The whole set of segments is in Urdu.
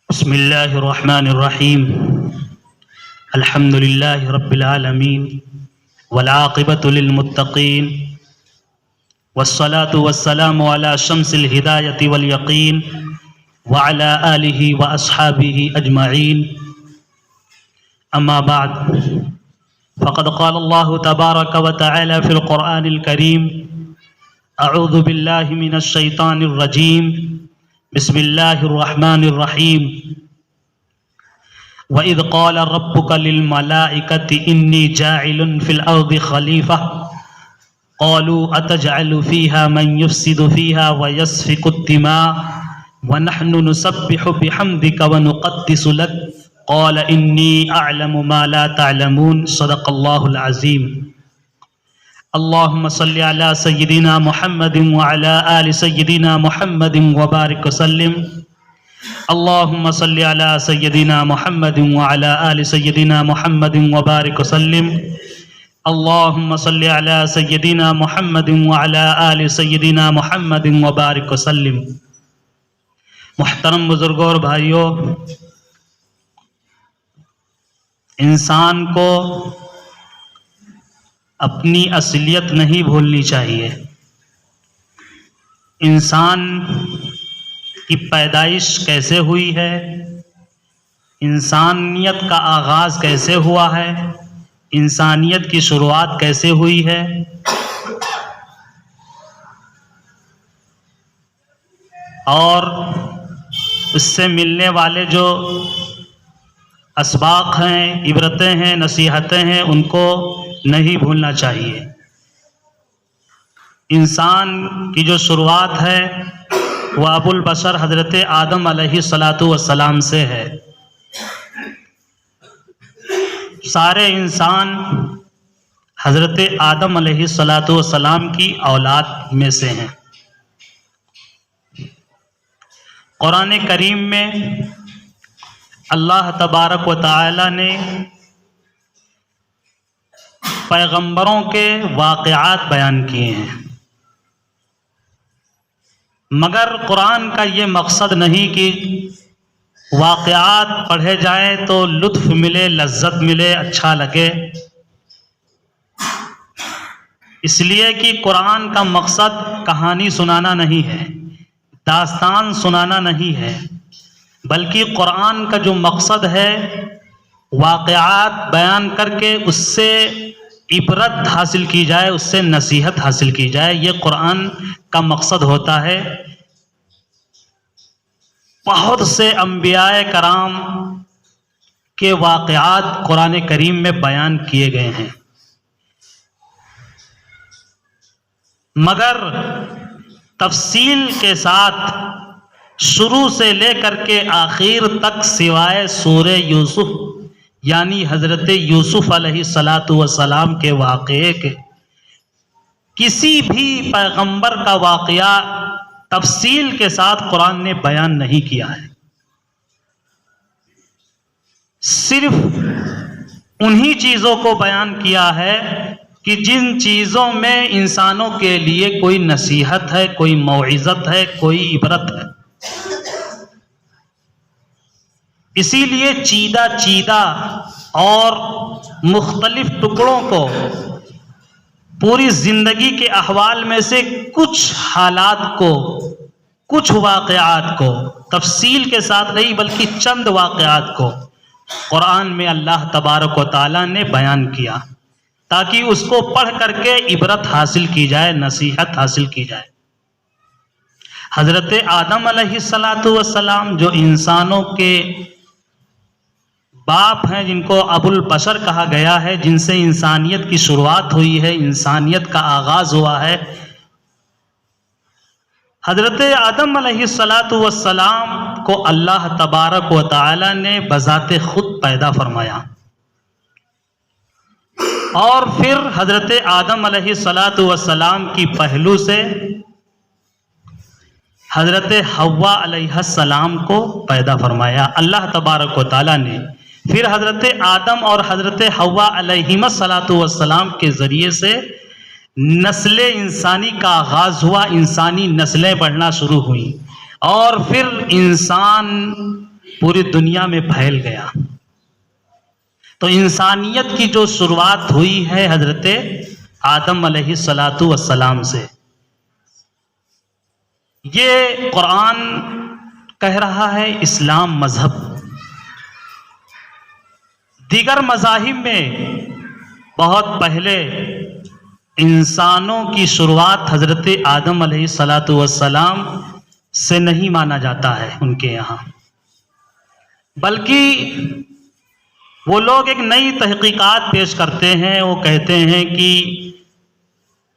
بسم الله الرحمن الرحيم. الحمد لله رب العالمين والعاقبة للمتقين والصلاة والسلام على شمس الهداية واليقين وعلى آله وأصحابه أجمعين. أما بعد، فقد قال الله تبارك وتعالى في القرآن الكريم: أعوذ بالله من الشيطان الرجيم، بسم الله الرحمن الرحيم. وَإِذْ قَالَ رَبُّكَ لِلْمَلَائِكَةِ إِنِّي جَاعِلٌ فِي الْأَرْضِ خَلِيفَةً قَالُوا أَتَجْعَلُ فِيهَا مَنْ يُفْسِدُ فِيهَا وَيَسْفِكُ الدِّمَاءَ وَنَحْنُ نُسَبِّحُ بِحَمْدِكَ وَنُقَدِّسُ لَكَ قَالَ إِنِّي أَعْلَمُ مَا لَا تَعْلَمُونَ. صدق اللہ العظیم. اللہم صلی علی سیدنا محمد وعلی آل سیدنا محمد وبارک وسلم. اللہم صلی علی سیدنا محمد وعلی آل سیدنا محمد وبارک وسلم. اللہم صلی علی سیدنا محمد وعلی آل سیدنا محمد وبارک وسلم. محترم بزرگوں اور بھائیوں، انسان کو اپنی اصلیت نہیں بھولنی چاہیے. انسان کی پیدائش کیسے ہوئی ہے، انسانیت کا آغاز کیسے ہوا ہے، انسانیت کی شروعات کیسے ہوئی ہے، اور اس سے ملنے والے جو اسباق ہیں، عبرتیں ہیں، نصیحتیں ہیں، ان کو نہیں بھولنا چاہیے. انسان کی جو شروعات ہے وہ ابو البشر حضرت آدم علیہ السلام سے ہے. سارے انسان حضرت آدم علیہ السلام کی اولاد میں سے ہیں. قرآن کریم میں اللہ تبارک و تعالی نے پیغمبروں کے واقعات بیان کیے ہیں، مگر قرآن کا یہ مقصد نہیں کہ واقعات پڑھے جائیں تو لطف ملے، لذت ملے، اچھا لگے. اس لیے کہ قرآن کا مقصد کہانی سنانا نہیں ہے، داستان سنانا نہیں ہے، بلکہ قرآن کا جو مقصد ہے واقعات بیان کر کے اس سے عبرت حاصل کی جائے، اس سے نصیحت حاصل کی جائے. یہ قرآن کا مقصد ہوتا ہے. بہت سے انبیاء کرام کے واقعات قرآن کریم میں بیان کیے گئے ہیں، مگر تفصیل کے ساتھ شروع سے لے کر کے آخر تک سوائے سورہ یوسف یعنی حضرت یوسف علیہ السلام کے واقعے کے کسی بھی پیغمبر کا واقعہ تفصیل کے ساتھ قرآن نے بیان نہیں کیا ہے. صرف انہی چیزوں کو بیان کیا ہے کہ جن چیزوں میں انسانوں کے لیے کوئی نصیحت ہے، کوئی موعظت ہے، کوئی عبرت ہے. اسی لیے چیدہ چیدہ اور مختلف ٹکڑوں کو پوری زندگی کے احوال میں سے کچھ حالات کو، کچھ واقعات کو تفصیل کے ساتھ نہیں بلکہ چند واقعات کو قرآن میں اللہ تبارک و تعالیٰ نے بیان کیا تاکہ اس کو پڑھ کر کے عبرت حاصل کی جائے، نصیحت حاصل کی جائے. حضرت آدم علیہ السلام جو انسانوں کے باپ ہیں، جن کو ابو البشر کہا گیا ہے، جن سے انسانیت کی شروعات ہوئی ہے، انسانیت کا آغاز ہوا ہے، حضرت آدم علیہ السلام کو اللہ تبارک و تعالی نے بذات خود پیدا فرمایا، اور پھر حضرت آدم علیہ السلام کی پہلو سے حضرت حوا علیہ السلام کو پیدا فرمایا اللہ تبارک و تعالی نے. پھر حضرت آدم اور حضرت حوا علیہم السلام کے ذریعے سے نسل انسانی کا آغاز ہوا، انسانی نسلیں بڑھنا شروع ہوئیں، اور پھر انسان پوری دنیا میں پھیل گیا۔ تو انسانیت کی جو شروعات ہوئی ہے حضرت آدم علیہ الصلاۃ والسلام سے، یہ قرآن کہہ رہا ہے اسلام مذہب۔ دیگر مذاہب میں بہت پہلے انسانوں کی شروعات حضرت آدم علیہ الصلاۃ والسلام سے نہیں مانا جاتا ہے ان کے یہاں، بلکہ وہ لوگ ایک نئی تحقیقات پیش کرتے ہیں۔ وہ کہتے ہیں کہ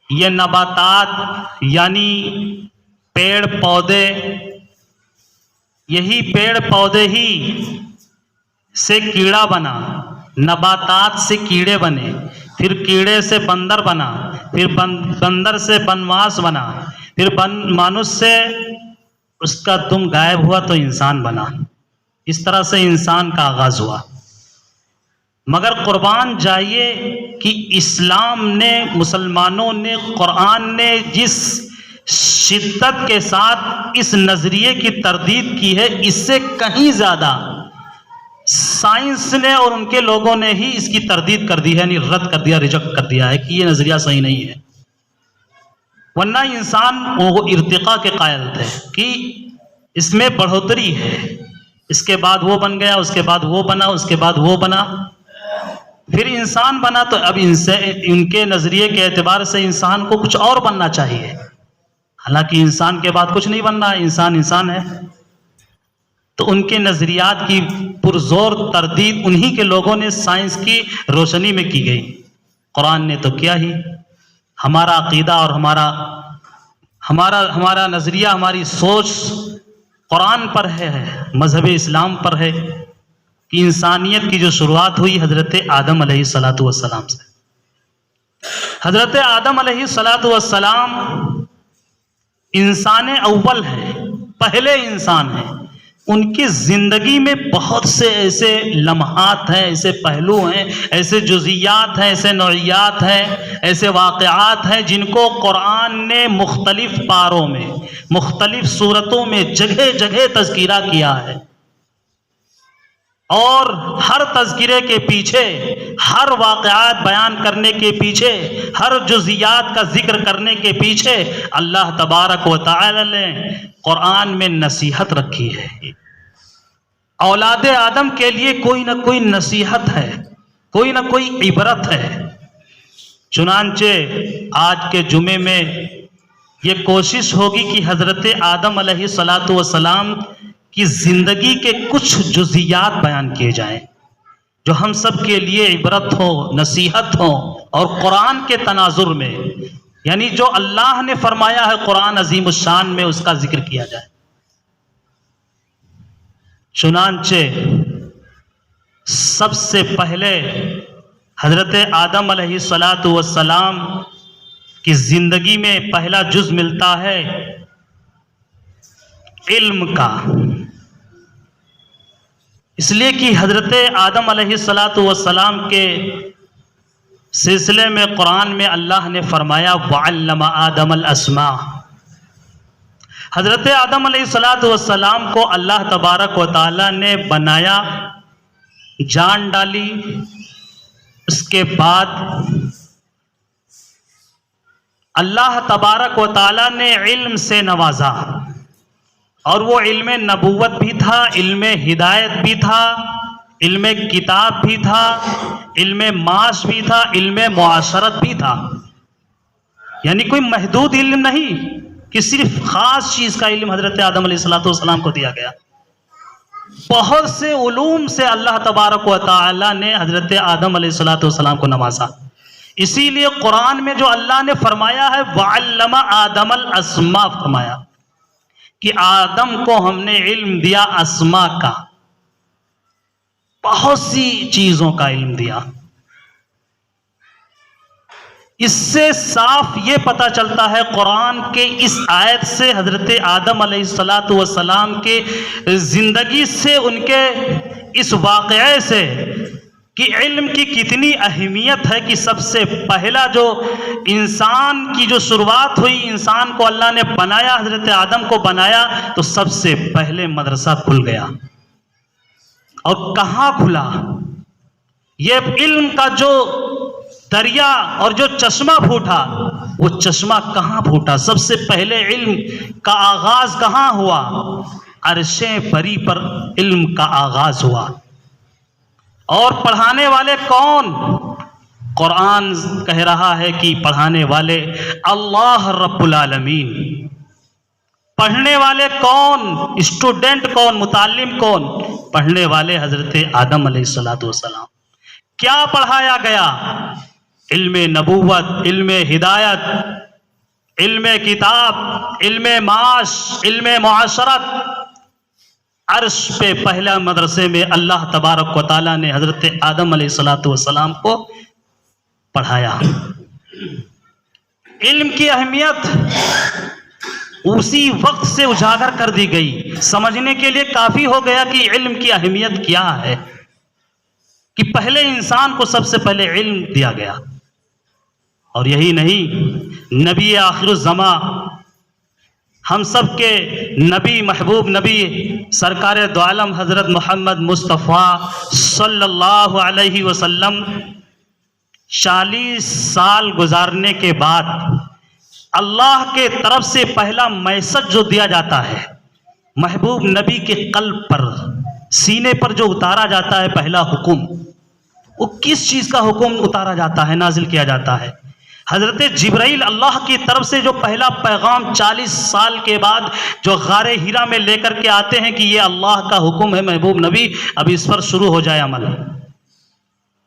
یہ نباتات یعنی پیڑ پودے، یہی پیڑ پودے ہی سے کیڑا بنا، نباتات سے کیڑے بنے، پھر کیڑے سے بندر بنا، پھر بندر سے بنواس بنا، پھر مانوس سے اس کا دم غائب ہوا تو انسان بنا۔ اس طرح سے انسان کا آغاز ہوا۔ مگر قربان جائیے کہ اسلام نے، مسلمانوں نے، قرآن نے جس شدت کے ساتھ اس نظریے کی تردید کی ہے، اس سے کہیں زیادہ سائنس نے اور ان کے لوگوں نے ہی اس کی تردید کر دی ہے، یعنی رد کر دیا، ریجیکٹ کر دیا ہے کہ یہ نظریہ صحیح نہیں ہے۔ ورنہ انسان وہ ارتقاء کے قائل تھے کہ اس میں بڑھوتری ہے، اس کے بعد وہ بن گیا، اس کے بعد وہ بنا، اس کے بعد وہ بنا، پھر انسان بنا۔ تو اب ان کے نظریے کے اعتبار سے انسان کو کچھ اور بننا چاہیے، حالانکہ انسان کے بعد کچھ نہیں بننا، انسان انسان ہے۔ تو ان کے نظریات کی پرزور تردید انہی کے لوگوں نے سائنس کی روشنی میں کی گئی۔ قرآن نے تو کیا ہی، ہمارا عقیدہ اور ہمارا نظریہ، ہماری سوچ قرآن پر ہے، مذہب اسلام پر ہے کہ انسانیت کی جو شروعات ہوئی حضرت آدم علیہ الصلاۃ والسلام سے۔ حضرت آدم علیہ الصلاۃ والسلام انسان اول ہیں، پہلے انسان ہیں۔ ان کی زندگی میں بہت سے ایسے لمحات ہیں، ایسے پہلو ہیں، ایسے جزیات ہیں، ایسے نوعیات ہیں، ایسے واقعات ہیں جن کو قرآن نے مختلف پاروں میں، مختلف صورتوں میں جگہ جگہ تذکرہ کیا ہے۔ اور ہر تذکرے کے پیچھے، ہر واقعات بیان کرنے کے پیچھے، ہر جزیات کا ذکر کرنے کے پیچھے اللہ تبارک و تعالی نے قرآن میں نصیحت رکھی ہے۔ اولاد آدم کے لیے کوئی نہ کوئی نصیحت ہے، کوئی نہ کوئی عبرت ہے۔ چنانچہ آج کے جمعے میں یہ کوشش ہوگی کہ حضرت آدم علیہ الصلاۃ والسلام کی زندگی کے کچھ جزیات بیان کیے جائیں جو ہم سب کے لیے عبرت ہو، نصیحت ہو، اور قرآن کے تناظر میں، یعنی جو اللہ نے فرمایا ہے قرآن عظیم الشان میں، اس کا ذکر کیا جائے۔ چنانچہ سب سے پہلے حضرت آدم علیہ الصلاۃ والسلام کی زندگی میں پہلا جز ملتا ہے علم کا، اس لیے کہ حضرت آدم علیہ الصلاۃ والسلام کے سلسلے میں قرآن میں اللہ نے فرمایا وَعَلَّمَ آدَمَ الْأَسْمَاءَ۔ حضرت آدم علیہ الصلاۃ والسلام کو اللہ تبارک و تعالی نے بنایا، جان ڈالی، اس کے بعد اللہ تبارک و تعالی نے علم سے نوازا، اور وہ علم نبوت بھی تھا، علم ہدایت بھی تھا، علم کتاب بھی تھا، علم معاش بھی تھا، علم معاشرت بھی تھا۔ یعنی کوئی محدود علم نہیں کہ صرف خاص چیز کا علم حضرت آدم علیہ الصلاۃ والسلام کو دیا گیا۔ بہت سے علوم سے اللہ تبارک و تعالی نے حضرت آدم علیہ الصلاۃ والسلام کو نوازا۔ اسی لیے قرآن میں جو اللہ نے فرمایا ہے وَعَلَّمَ آدَمَ الْأَسْمَاءَ، فرمایا کہ آدم کو ہم نے علم دیا اسماء کا، بہت سی چیزوں کا علم دیا۔ اس سے صاف یہ پتہ چلتا ہے قرآن کے اس آیت سے، حضرت آدم علیہ الصلاۃ والسلام کے زندگی سے، ان کے اس واقعے سے، کہ علم کی کتنی اہمیت ہے کہ سب سے پہلا جو انسان کی جو شروعات ہوئی، انسان کو اللہ نے بنایا، حضرت آدم کو بنایا، تو سب سے پہلے مدرسہ کھل گیا۔ اور کہاں کھلا یہ علم کا جو دریا اور جو چشمہ پھوٹا، وہ چشمہ کہاں پھوٹا؟ سب سے پہلے علم کا آغاز کہاں ہوا؟ عرش بری پر علم کا آغاز ہوا۔ اور پڑھانے والے کون؟ قرآن کہہ رہا ہے کہ پڑھانے والے اللہ رب العالمین۔ پڑھنے والے کون؟ اسٹوڈنٹ کون؟ متعلم کون؟ پڑھنے والے حضرت آدم علیہ السلام۔ کیا پڑھایا گیا؟ علم نبوت، علم ہدایت، علم کتاب، علم معاش، علم معاشرت۔ عرش پہ پہلا مدرسے میں اللہ تبارک و تعالیٰ نے حضرت آدم علیہ السلام کو پڑھایا۔ علم کی اہمیت اسی وقت سے اجاگر کر دی گئی۔ سمجھنے کے لیے کافی ہو گیا کہ علم کی اہمیت کیا ہے، کہ پہلے انسان کو سب سے پہلے علم دیا گیا۔ اور یہی نہیں، نبی آخر الزماں، ہم سب کے نبی، محبوب نبی، سرکار دو عالم حضرت محمد مصطفیٰ صلی اللہ علیہ وسلم 40 سال گزارنے کے بعد اللہ کے طرف سے پہلا میسج جو دیا جاتا ہے محبوب نبی کے قلب پر، سینے پر جو اتارا جاتا ہے پہلا حکم، وہ کس چیز کا حکم اتارا جاتا ہے، نازل کیا جاتا ہے؟ حضرت جبرائیل اللہ کی طرف سے جو پہلا پیغام 40 سال کے بعد جو غار ہیرا میں لے کر کے آتے ہیں کہ یہ اللہ کا حکم ہے محبوب نبی، اب اس پر شروع ہو جائے عمل۔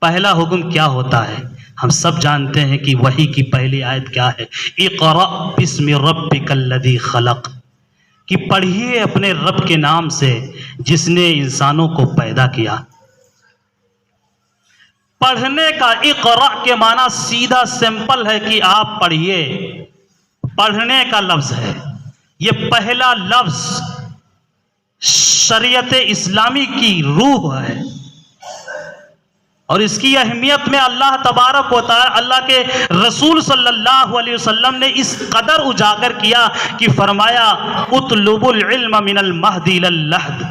پہلا حکم کیا ہوتا ہے؟ ہم سب جانتے ہیں کہ وحی کی پہلی آیت کیا ہے؟ اقرأ بسم ربک الذی خلق، کہ پڑھیے اپنے رب کے نام سے جس نے انسانوں کو پیدا کیا۔ پڑھنے کا اقرأ کے معنی سیدھا سمپل ہے کہ آپ پڑھیے، پڑھنے کا لفظ ہے۔ یہ پہلا لفظ شریعت اسلامی کی روح ہے، اور اس کی اہمیت میں اللہ تبارک و تعالی، اللہ کے رسول صلی اللہ علیہ وسلم نے اس قدر اجاگر کیا کہ فرمایا اطلبوا العلم من المہد الی اللحد،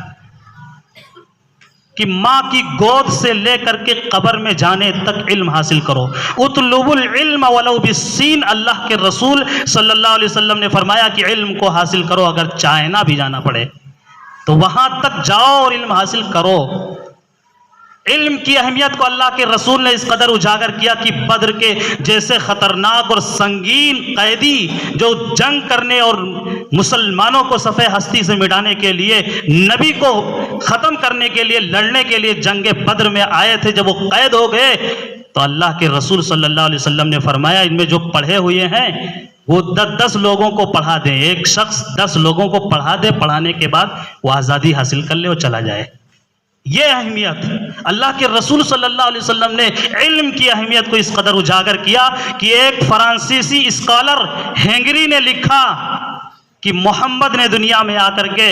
کہ ماں کی گود سے لے کر کے قبر میں جانے تک علم حاصل کرو۔ اطلبوا العلم ولو بالسین، اللہ کے رسول صلی اللہ علیہ وسلم نے فرمایا کہ علم کو حاصل کرو، اگر چائنا بھی جانا پڑے تو وہاں تک جاؤ اور علم حاصل کرو۔ علم کی اہمیت کو اللہ کے رسول نے اس قدر اجاگر کیا کہ بدر کے جیسے خطرناک اور سنگین قیدی جو جنگ کرنے اور مسلمانوں کو صفحہ ہستی سے مٹانے کے لیے، نبی کو ختم کرنے کے لیے، لڑنے کے لیے جنگ بدر میں آئے تھے، جب وہ قید ہو گئے تو اللہ کے رسول صلی اللہ علیہ وسلم نے فرمایا ان میں جو پڑھے ہوئے ہیں وہ 10 لوگوں کو پڑھا دیں، ایک شخص 10 لوگوں کو پڑھا دے، پڑھانے کے بعد وہ آزادی حاصل کر لے اور چلا جائے۔ یہ اہمیت اللہ کے رسول صلی اللہ علیہ وسلم نے علم کی اہمیت کو اس قدر اجاگر کیا کہ ایک فرانسیسی اسکالر ہینگری نے لکھا کہ محمد نے دنیا میں آ کر کے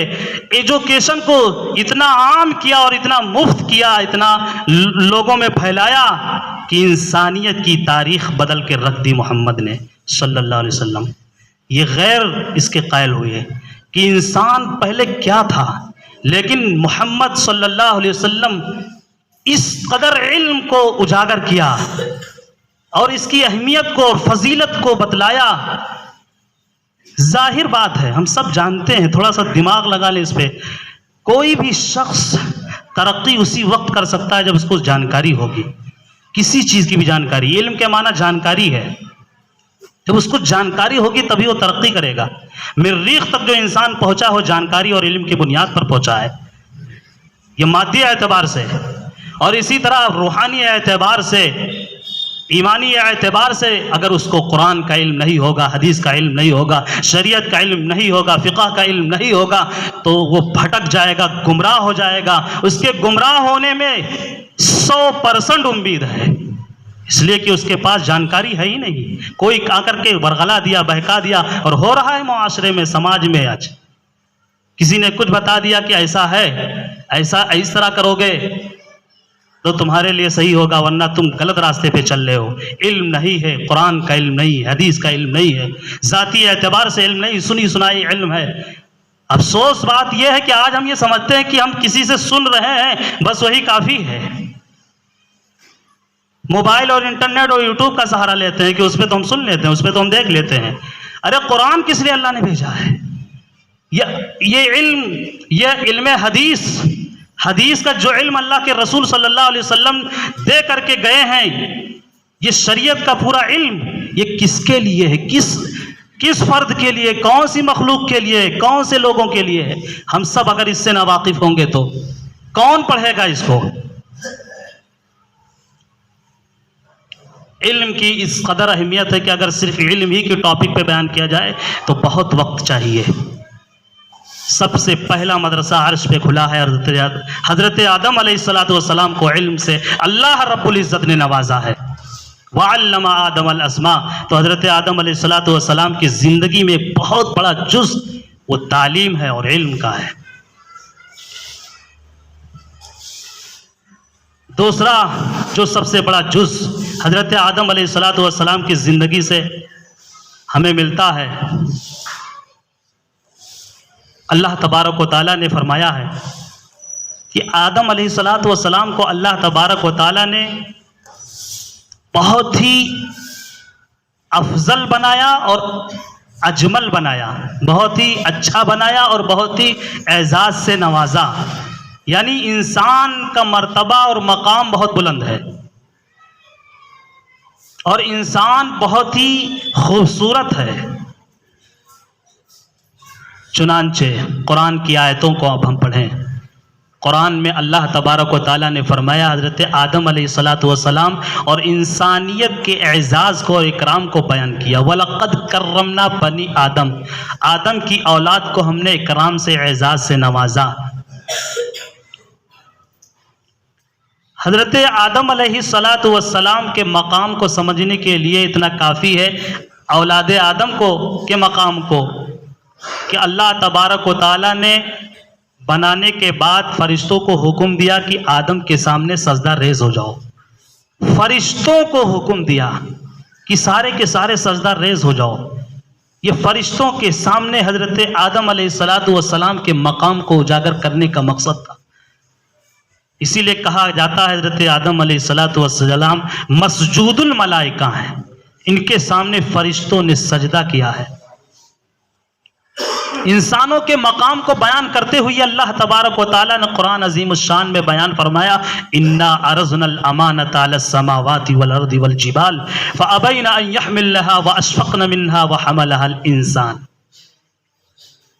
ایجوکیشن کو اتنا عام کیا اور اتنا مفت کیا، اتنا لوگوں میں پھیلایا کہ انسانیت کی تاریخ بدل کے رکھ دی محمد نے صلی اللہ علیہ وسلم۔ یہ غیر اس کے قائل ہوئے کہ انسان پہلے کیا تھا، لیکن محمد صلی اللہ علیہ وسلم اس قدر علم کو اجاگر کیا اور اس کی اہمیت کو اور فضیلت کو بتلایا۔ ظاہر بات ہے، ہم سب جانتے ہیں، تھوڑا سا دماغ لگا لیں اس پہ، کوئی بھی شخص ترقی اسی وقت کر سکتا ہے جب اس کو جانکاری ہوگی، کسی چیز کی بھی جانکاری۔ علم کے معنی جانکاری ہے، جب اس کو جانکاری ہوگی تبھی وہ ترقی کرے گا۔ مریخ تک جو انسان پہنچا ہو جانکاری اور علم کی بنیاد پر پہنچا ہے، یہ مادی اعتبار سے، اور اسی طرح روحانی اعتبار سے، ایمانی اعتبار سے اگر اس کو قرآن کا علم نہیں ہوگا، حدیث کا علم نہیں ہوگا، شریعت کا علم نہیں ہوگا، فقہ کا علم نہیں ہوگا تو وہ بھٹک جائے گا، گمراہ ہو جائے گا۔ اس کے گمراہ ہونے میں 100% امید ہے، اس لیے کہ اس کے پاس جانکاری ہے ہی نہیں۔ کوئی آ کر کے ورغلا دیا، بہکا دیا، اور ہو رہا ہے معاشرے میں، سماج میں آج کسی نے کچھ بتا دیا کہ ایسا ہے، ایسا اس طرح کرو گے تو تمہارے لیے صحیح ہوگا، ورنہ تم غلط راستے پہ چل رہے ہو۔ علم نہیں ہے، قرآن کا علم نہیں ہے، حدیث کا علم نہیں ہے، ذاتی اعتبار سے علم نہیں، سنی سنائی علم ہے، افسوس بات یہ ہے کہ آج ہم یہ سمجھتے ہیں کہ ہم کسی سے سن رہے ہیں بس وہی کافی ہے، موبائل اور انٹرنیٹ اور یوٹیوب کا سہارا لیتے ہیں کہ اس پہ تو ہم سن لیتے ہیں، اس پہ تو ہم دیکھ لیتے ہیں۔ ارے قرآن کس لیے اللہ نے بھیجا ہے؟ یہ علم حدیث کا جو علم اللہ کے رسول صلی اللہ علیہ وسلم دے کر کے گئے ہیں، یہ شریعت کا پورا علم، یہ کس کے لیے ہے؟ کس فرد کے لیے؟ کون سی مخلوق کے لیے؟ کون سے لوگوں کے لیے ہے؟ ہم سب اگر اس سے ناواقف ہوں گے تو کون پڑھے گا اس کو؟ علم کی اس قدر اہمیت ہے کہ اگر صرف علم ہی کے ٹاپک پہ بیان کیا جائے تو بہت وقت چاہیے۔ سب سے پہلا مدرسہ عرش پہ کھلا ہے، حضرت آدم علیہ السلام کو علم سے اللہ رب العزت نے نوازا ہے۔ وَعَلَّمَ آدَمَ الْأَسْمَاءَ، تو حضرت آدم علیہ السلام کی زندگی میں ایک بہت بڑا جز وہ تعلیم ہے اور علم کا ہے۔ دوسرا جو سب سے بڑا جز حضرت آدم علیہ السلام کی زندگی سے ہمیں ملتا ہے، اللہ تبارک و تعالیٰ نے فرمایا ہے کہ آدم علیہ السلام کو اللہ تبارک و تعالیٰ نے بہت ہی افضل بنایا اور اجمل بنایا، بہت ہی اچھا بنایا اور بہت ہی اعزاز سے نوازا۔ یعنی انسان کا مرتبہ اور مقام بہت بلند ہے اور انسان بہت ہی خوبصورت ہے۔ چنانچہ قرآن کی آیتوں کو اب ہم پڑھیں۔ قرآن میں اللہ تبارک و تعالیٰ نے فرمایا حضرت آدم علیہ السلام اور انسانیت کے اعزاز کو اور اکرام کو بیان کیا۔ وَلَقَدْ كَرَّمْنَا بَنِي آدم، آدم کی اولاد کو ہم نے اکرام سے اعزاز سے نوازا۔ حضرت آدم علیہ السلام کے مقام کو سمجھنے کے لیے اتنا کافی ہے اولاد آدم کے مقام کو کہ اللہ تبارک و تعالیٰ نے بنانے کے بعد فرشتوں کو حکم دیا کہ آدم کے سامنے سجدہ ریز ہو جاؤ۔ فرشتوں کو حکم دیا کہ سارے کے سارے سجدہ ریز ہو جاؤ۔ یہ فرشتوں کے سامنے حضرت آدم علیہ السلام کے مقام کو اجاگر کرنے کا مقصد تھا۔ اسی لیے کہا جاتا ہے حضرت آدم علیہ السلام مسجود الملائکہ ہیں، ان کے سامنے فرشتوں نے سجدہ کیا ہے۔ انسانوں کے مقام کو بیان کرتے ہوئے اللہ تبارک و تعالیٰ نے قرآن عظیم الشان میں بیان فرمایا اِنَّا عَرَضْنَا الْأَمَانَةَ عَلَى السَّمَاوَاتِ وَالْأَرْضِ وَالْجِبَالِ فَأَبَيْنَ أَن يَحْمِلْنَهَا وَأَشْفَقْنَ مِنْهَا وَحَمَلَهَا الْإِنسَانُ۔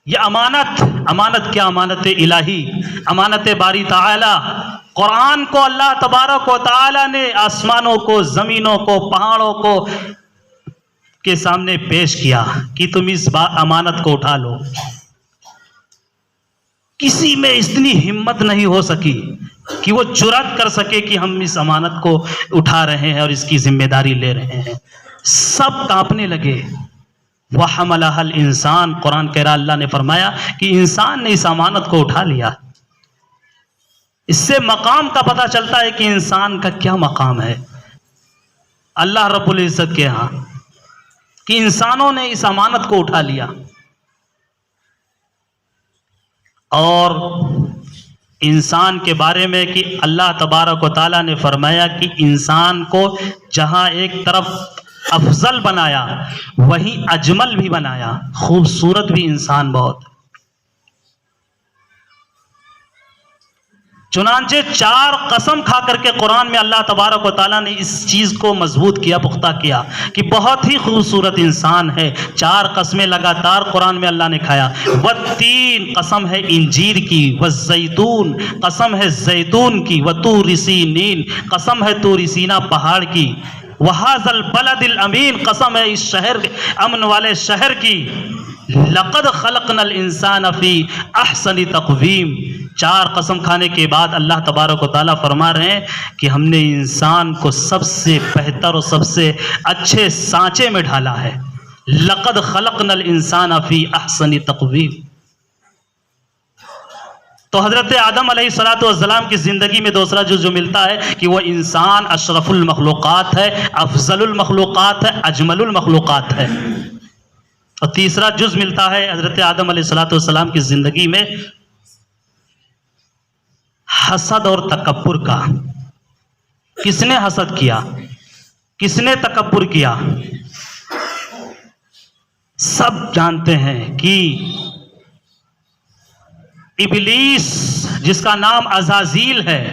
یہ امانت کیا؟ امانت الہی، امانت باری تعالیٰ۔ قرآن کو اللہ تبارک و تعالیٰ نے آسمانوں کو، زمینوں کو، پہاڑوں کو کے سامنے پیش کیا کہ تم اس امانت کو اٹھا لو۔ کسی میں اتنی ہمت نہیں ہو سکی کہ وہ جرأت کر سکے کہ ہم اس امانت کو اٹھا رہے ہیں اور اس کی ذمہ داری لے رہے ہیں۔ سب کانپنے لگے۔ وَحَمَلَهَا الْإِنسَانُ، قرآن کہہ رہا اللہ نے فرمایا کہ انسان نے اس امانت کو اٹھا لیا۔ اس سے مقام کا پتہ چلتا ہے کہ انسان کا کیا مقام ہے اللہ رب العزت کے ہاں، کہ انسانوں نے اس امانت کو اٹھا لیا۔ اور انسان کے بارے میں کہ اللہ تبارک و تعالیٰ نے فرمایا کہ انسان کو جہاں ایک طرف افضل بنایا وہیں اجمل بھی بنایا، خوبصورت بھی انسان بہت۔ چنانچہ 4 قسم کھا کر کے قرآن میں اللہ تبارک و تعالیٰ نے اس چیز کو مضبوط کیا، پختہ کیا کہ بہت ہی خوبصورت انسان ہے۔ 4 قسمیں لگاتار قرآن میں اللہ نے کھایا۔ والتین، قسم ہے انجیر کی، والزیتون، قسم ہے زیتون کی، وطور سینین، قسم ہے طور سینا پہاڑ کی، وہذا البلد الامین، قسم ہے اس شہر امن والے شہر کی، لقد خلقنا الانسان فی احسن تقویم۔ 4 قسم کھانے کے بعد اللہ تبارک و تعالیٰ فرما رہے ہیں کہ ہم نے انسان کو سب سے بہتر اور سب سے اچھے سانچے میں ڈھالا ہے۔ لقد خلقنا الانسان فی احسن تقویم۔ تو حضرت آدم علیہ السلام کی زندگی میں دوسرا جو ملتا ہے کہ وہ انسان اشرف المخلوقات ہے، افضل المخلوقات ہے، اجمل المخلوقات ہے۔ اور تیسرا جز ملتا ہے حضرت آدم علیہ السلام کی زندگی میں حسد اور تکبر کا۔ کس نے حسد کیا؟ کس نے تکبر کیا؟ سب جانتے ہیں کہ ابلیس، جس کا نام عزازیل ہے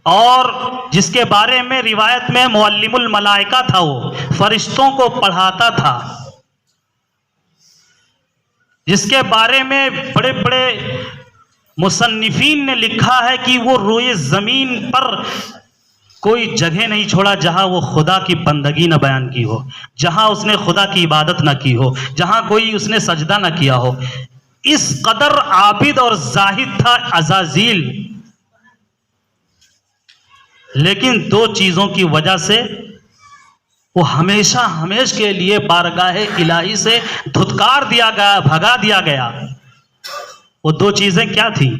اور جس کے بارے میں روایت میں معلم الملائکہ تھا، وہ فرشتوں کو پڑھاتا تھا، جس کے بارے میں بڑے بڑے مصنفین نے لکھا ہے کہ وہ روئے زمین پر کوئی جگہ نہیں چھوڑا جہاں وہ خدا کی بندگی نہ بیان کی ہو، جہاں اس نے خدا کی عبادت نہ کی ہو، جہاں کوئی اس نے سجدہ نہ کیا ہو۔ اس قدر عابد اور زاہد تھا عزازیل، لیکن دو چیزوں کی وجہ سے وہ ہمیشہ کے لیے بارگاہ الہی سے دھتکار دیا گیا، بھگا دیا گیا۔ وہ دو چیزیں کیا تھیں؟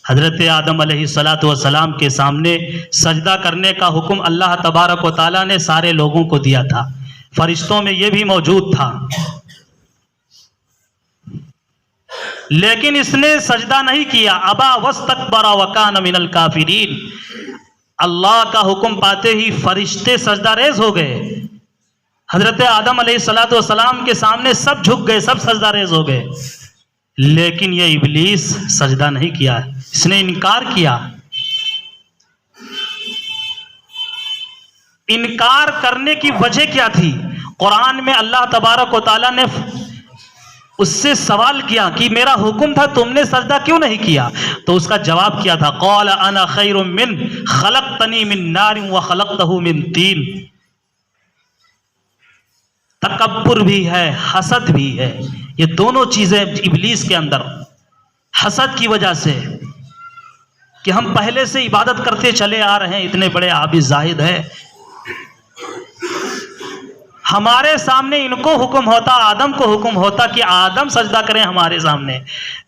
حضرت آدم علیہ السلام کے سامنے سجدہ کرنے کا حکم اللہ تبارک و تعالیٰ نے سارے لوگوں کو دیا تھا، فرشتوں میں یہ بھی موجود تھا، لیکن اس نے سجدہ نہیں کیا۔ ابا واستکبر وکان من الکافرین۔ اللہ کا حکم پاتے ہی فرشتے سجدہ ریز ہو گئے، حضرت آدم علیہ السلام کے سامنے سب جھک گئے، سب سجدہ ریز ہو گئے، لیکن یہ ابلیس سجدہ نہیں کیا، اس نے انکار کیا۔ انکار کرنے کی وجہ کیا تھی؟ قرآن میں اللہ تبارک و تعالیٰ نے اس سے سوال کیا کہ میرا حکم تھا، تم نے سجدہ کیوں نہیں کیا؟ تو اس کا جواب کیا تھا، قال انا خیر من خلقتنی من نار وخلقتہ من طین۔ تکبر بھی ہے، حسد بھی ہے، یہ دونوں چیزیں ابلیس کے اندر۔ حسد کی وجہ سے کہ ہم پہلے سے عبادت کرتے چلے آ رہے ہیں، اتنے بڑے عابد زاہد ہیں، ہمارے سامنے ان کو حکم ہوتا، آدم کو حکم ہوتا کہ آدم سجدہ کریں ہمارے سامنے،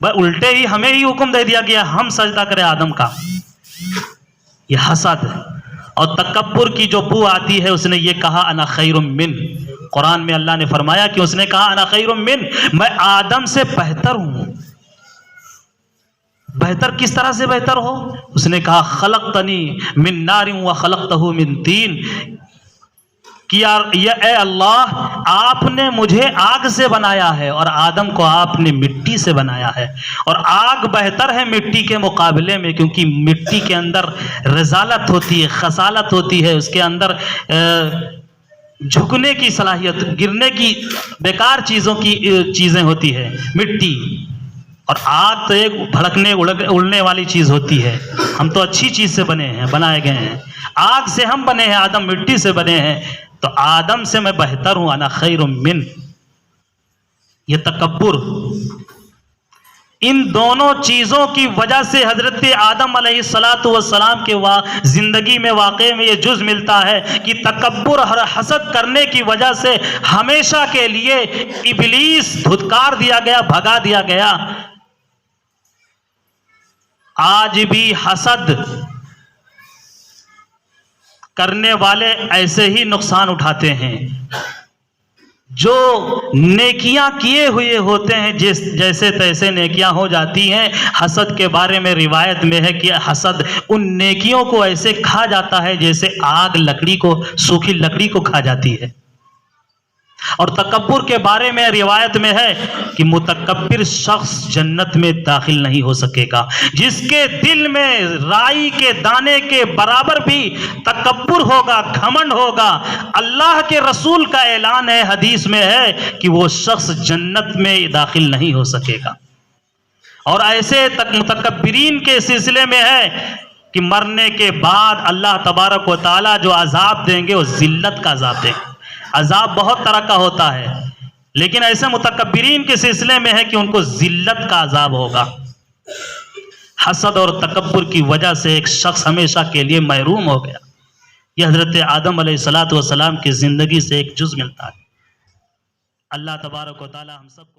الٹے ہی ہمیں ہی حکم دے دیا گیا ہم سجدہ کریں آدم کا۔ یہ حسد اور تکبر کی جو بو آتی ہے، اس نے یہ کہا انا خیر من۔ قرآن میں اللہ نے فرمایا کہ اس نے کہا انا خیر من، میں آدم سے بہتر ہوں۔ بہتر کس طرح سے بہتر ہو؟ اس نے کہا خلقتنی من نار وخلقتہ من طین، کہ اے اللہ، آپ نے مجھے آگ سے بنایا ہے اور آدم کو آپ نے مٹی سے بنایا ہے، اور آگ بہتر ہے مٹی کے مقابلے میں، کیونکہ مٹی کے اندر رزالت ہوتی ہے، خسالت ہوتی ہے، اس کے اندر جھکنے کی صلاحیت، گرنے کی بیکار چیزوں کی چیزیں ہوتی ہے مٹی، اور آگ تو ایک بھڑکنے اڑنے والی چیز ہوتی ہے۔ ہم تو اچھی چیز سے بنے ہیں، بنائے گئے ہیں، آگ سے ہم بنے ہیں، آدم مٹی سے بنے ہیں، تو آدم سے میں بہتر ہوں، انا خیر من۔ یہ تکبر، ان دونوں چیزوں کی وجہ سے حضرت آدم علیہ السلام کے زندگی میں واقعے میں یہ جز ملتا ہے کہ تکبر اور حسد کرنے کی وجہ سے ہمیشہ کے لیے ابلیس دھتکار دیا گیا، بھگا دیا گیا۔ آج بھی حسد کرنے والے ایسے ہی نقصان اٹھاتے ہیں، جو نیکیاں کیے ہوئے ہوتے ہیں جیسے تیسے نیکیاں ہو جاتی ہیں۔ حسد کے بارے میں روایت میں ہے کہ حسد ان نیکیوں کو ایسے کھا جاتا ہے جیسے آگ لکڑی کو، سوکھی لکڑی کو کھا جاتی ہے۔ اور تکبر کے بارے میں روایت میں ہے کہ متکبر شخص جنت میں داخل نہیں ہو سکے گا۔ جس کے دل میں رائی کے دانے کے برابر بھی تکبر ہوگا، گھمنڈ ہوگا، اللہ کے رسول کا اعلان ہے، حدیث میں ہے کہ وہ شخص جنت میں داخل نہیں ہو سکے گا۔ اور ایسے متکبرین کے سلسلے میں ہے کہ مرنے کے بعد اللہ تبارک و تعالیٰ جو عذاب دیں گے وہ ذلت کا عذاب دیں گے۔ عذاب بہت طرح کا ہوتا ہے، لیکن ایسے متکبرین کے سلسلے میں ہے کہ ان کو ذلت کا عذاب ہوگا۔ حسد اور تکبر کی وجہ سے ایک شخص ہمیشہ کے لیے محروم ہو گیا۔ یہ حضرت آدم علیہ السلام کی زندگی سے ایک جز ملتا ہے۔ اللہ تبارک و تعالی ہم سب کو